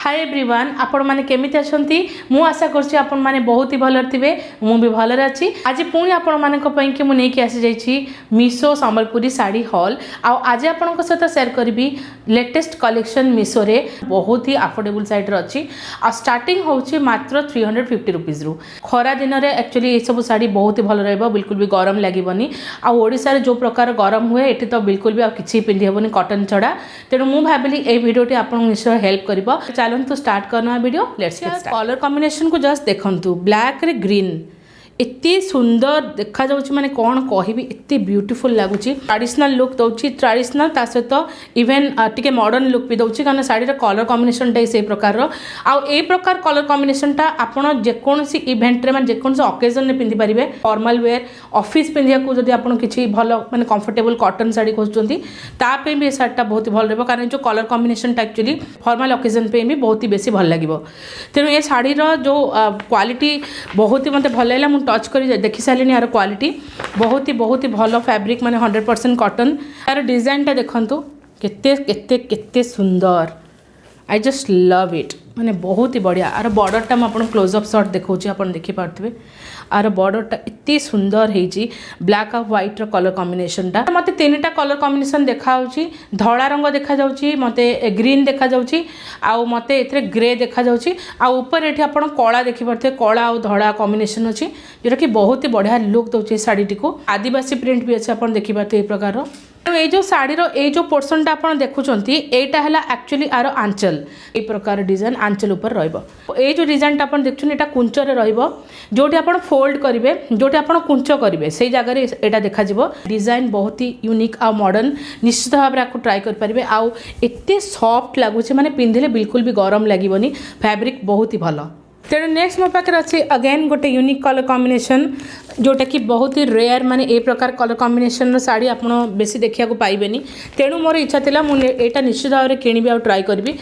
Hi everyone आपण माने केमिति अछंती मु आशा करछि आपण माने बहुत ही भलर थिबे मु भी भलर अछि आज पुणी आपण माने को पई कि मु नै कि आसी जाइछि मीशो संबलपुरी साड़ी हॉल आ आज आपण को सहित शेयर करबी लेटेस्ट कलेक्शन मीशो रे बहुत ही अफोर्डेबल साइड रे अछि आ स्टार्टिंग होछि मात्र 350 रुपीस रु खरा दिन रे एक्चुअली ए सब साड़ी बहुत ही भल रहबो बिल्कुल भी गरम लागिबनी आ ओडिसा रे जो प्रकार गरम हुए एठी तो बिल्कुल भी आ किछि पिंधि हेबनी कॉटन छडा तेनु मु भाबिली ए वीडियोटी आपण निश्चय हेल्प करबो तो स्टार्ट करना video let's get start colour combination को जस्ट देखंतु ब्लैक रे ग्रीन इतनी सुंदर देखा जाउची माने कोन कहबी इतनी ब्यूटीफुल लागुची ट्रेडिशनल लुक दउची ट्रेडिशनल ता सहित इवन टिके मॉडर्न लुक भी दउची कारण साड़ी रे कलर कॉम्बिनेशन टा से प्रकार रो आ ए प्रकार कलर कॉम्बिनेशन टा आपण जे कोनसी इवेंट रे माने जे कोनसी ओकेजन रे पिंधि परिबे फॉर्मल वेयर ऑफिस पिंधिया को जदी आपण किछि भलो माने कंफर्टेबल कॉटन साड़ी खोजचंती ता पे भी साड़ी टा बहुत भल रहबो कारण जो कलर कॉम्बिनेशन टा एक्चुअली फॉर्मल ओकेजन पे भी बहुत ही बेसी भल लागिबो तेनु ए साड़ी रो जो क्वालिटी बहुत ही मते भल लागला टच कर देखी सारे यार क्वालिटी बहुत ही भल फैब्रिक माने 100% कॉटन यार डिजाइन टा देखंतु केते केते केते सुंदर आई जस्ट लव इट माने बहुत ही बढ़िया आर बॉर्डर टा आपन क्लोज अप शॉट देखौची आपन देखि पारथबे आर बॉर्डर टा इतनी सुंदर हेजी ब्लैक और व्हाइट रो कलर कॉम्बिनेशन टा मते तीनटा कलर कॉम्बिनेशन देखा होची धड़ा रंग देखा जाउची मते ग्रीन देखा जाउची आ मते एथरे ग्रे देखा जाउची आ ऊपर एठी आपन कला देखि पारथे कला और धड़ा कॉम्बिनेशन अछि जेटा कि बहुत ही बढ़िया लुक दउची साड़ी टिको आदिवासी प्रिंट भी अछि आपन देखि पारथे ए प्रकार रो ए जो साड़ी रो ए जो पोर्शन टा आपन देखुचंती एटा हला एक्चुअली आरो आंचल ए प्रकार डिजाइन आंचल ऊपर रहइबो ए जो डिजाइन टा आपन देखछुन एटा कुंच रे रहइबो जोटी आपन फोल्ड करिवे जोटी आपन कुंच करिवे सेही जगह रे एटा देखा जिवो डिजाइन बहुत ही यूनिक आ मॉडर्न निश्चित भाव रे आकु ट्राई कर परिबे आ एते सॉफ्ट लागु छे माने पिंधिले बिल्कुल भी गरम लागिबोनी फैब्रिक बहुत ही भलो तेणु नेक्स्ट मो पाखे अच्छे अगेन गोटे यूनिक कलर कॉम्बिनेशन जोटा कि बहुत ही रेयर माने ए प्रकार कलर कॉम्बिनेशन साड़ी आपन बेसी देखिया को पाइबेनी तेणु मोर इच्छा थिला मु एटा निश्चित भाव रे किनिबी आ ट्राई करबी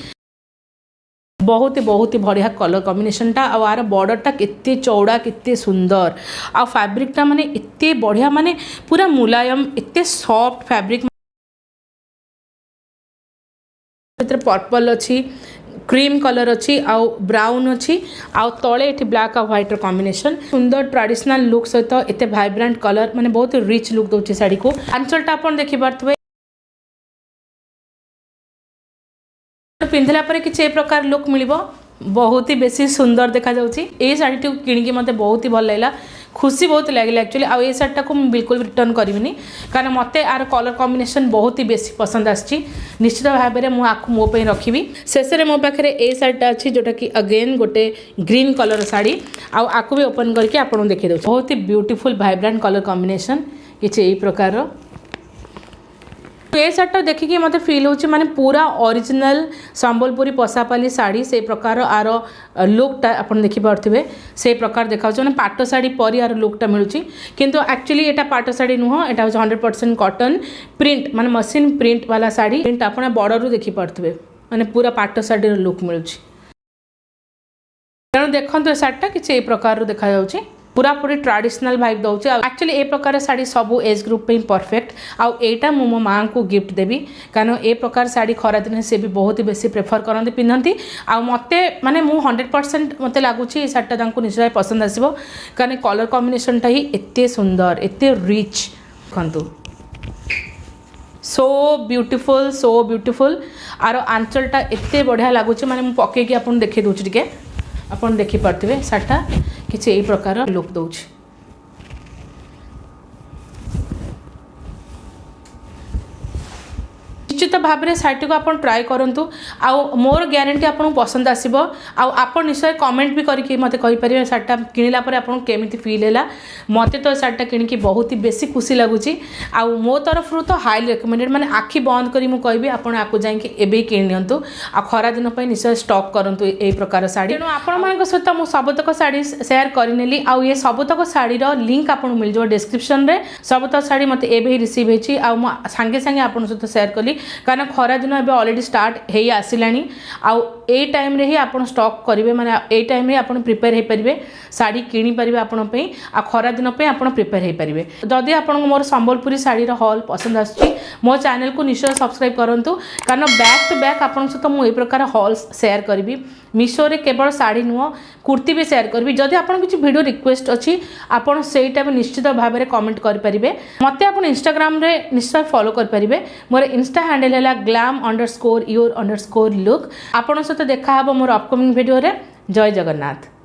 बहुत ही बढ़िया कलर कॉम्बिनेशन टा आ आर बॉर्डर टा कितने चौड़ा कितने सुंदर आ फैब्रिक टा माने इतने बढ़िया माने पूरा मुलायम इतने सॉफ्ट फैब्रिक पर्पल अच्छी क्रीम कलर अच्छी आउ ब्राउन अच्छी आउ तले एठी ब्लैक और व्हाइट कॉम्बिनेशन सुंदर ट्रेडिशनल लुक सहित एते वाइब्रेंट कलर माने बहुत रिच लुक दउची साड़ी को आंचल टा अपन देखि पारथबे पिंधला पर किछि ए प्रकार लुक मिलिबो बहुत ही बेसी सुंदर देखा जाउची ए साड़ी टी किनिकी मते बहुत ही भल लागला खुशी बहुत लगे एक्चुअली आ ये साड़ी टाक बिल्कुल रिटर्न करिविनी कारण मते आर कलर कॉम्बिनेशन बहुत ही बेसी पसंद आछि निश्चित भाव में मुझे मो पे रखी शेष में मो पाखे ए साड़ीटा अच्छी जोटा कि अगेन गोटे ग्रीन कलर साड़ी आपको भी ओपन करके आपको देखी दे बहुत ही ब्यूटीफुल वाइब्रेंट कलर कॉम्बिनेशन किसी यही प्रकार ये साड़ी देखिए मत फिल हो माने पूरा ओरिजिनल संबलपुरी पशापाली साड़ी से प्रकार आर लुकटा आप देखिपे से प्रकार देखा मैंने पाट साड़ी परी आर लुकटा मिलूँ किंतु एक्चुअली एटा पाट साड़ी नुह एटा 100% कॉटन प्रिंट माने मशीन प्रिंट वाला साड़ी प्रिंट आप बॉर्डर देखिपे माने पूरा पाट साड़ी लुक मिलूँ तेणु देखो साड़ीटा किसी प्रकार देखा जाउची पूरा पूरी ट्रेडिशनल वाइब दउचे एक्चुअली ए प्रकार साड़ी सबू एज ग्रुप पे परफेक्ट आउ एटा मो माँ को गिफ्ट देवी कारण ए प्रकार साड़ी खरा दिन से भी बहुत ही बेसी प्रेफर करते पिंधती आ मते माने मु 100% मते लगुच साड़ीटा तांको निश्चय पसंद आसीबो कारण कलर कॉम्बिनेशन टा ही एते सुंदर एते रिच देखंतु सो ब्यूटीफुल आर आंचलटा एते बढ़िया लगुच माने मु पकेकी आपन देखि दोछ टिके आपन देखि पारथिबे साड़ीटा किसी यही प्रकार लुक दउछ निश्चित भाव में साड़ी को आप ट्राए करूँ आउ मोर ग्यारंटी आपको पसंद आसो आप निश्चय कमेंट भी करके मत कहीपर साड़ीटा किणला आपको केमी फिल है मत तो साड़ीटा किणिकी बहुत ही बेसी खुशी लगुच आउ मो तरफ तो हाईली रिकमेंडेड माने आखि बंद करी मु कहबी आपण आकु जाइके एबे किनि नियंतु आ खरा दिन पे निश्चय स्टॉक करंतु ए प्रकार साड़ी तेणु आपण मानक सहित मु सबतक साड़ी शेयर करनेली आउ ये सबतक साड़ी लिंक आपको मिल जाओ डिस्क्रिप्शन रे सबतक साड़ी मत एबे ही रिसीव होची आ सांगे सांगे आपण सहित शेयर कली कारण खरा दिन एबे ऑलरेडी स्टार्ट हेई आसिलानी आउ ए टाइम रे ही आपण स्टॉक करेंगे माने ए टाइम रे आपण प्रिपेयर हो पारे शाढ़ी किनी पारे आपण आ खरा दिन पे आपण प्रिपेयर हो पारे। जदि आपण मोर संबलपुरी शाढ़ीर हॉल पसंद आसुची मो चैनल को निश्चय सब्सक्राइब करंतु कारण बैक टू बैक आपण सहित मुझे प्रकार हॉल्स शेयर करी। मीशो रे केवल शाढ़ी नुह कुर्ती भी शेयर करी। जदि आपण किसी वीडियो रिक्वेस्ट अच्छी आपण सेटा भी निश्चित भाव में कमेंट करेंगे। मत आप इंस्टाग्राम रे निश्चय फॉलो करेंगे। मोर इंस्टा हैंडल है glam_your_look। आपण सहित देखा मोर अपकमिंग वीडियो रे। जय जगन्नाथ।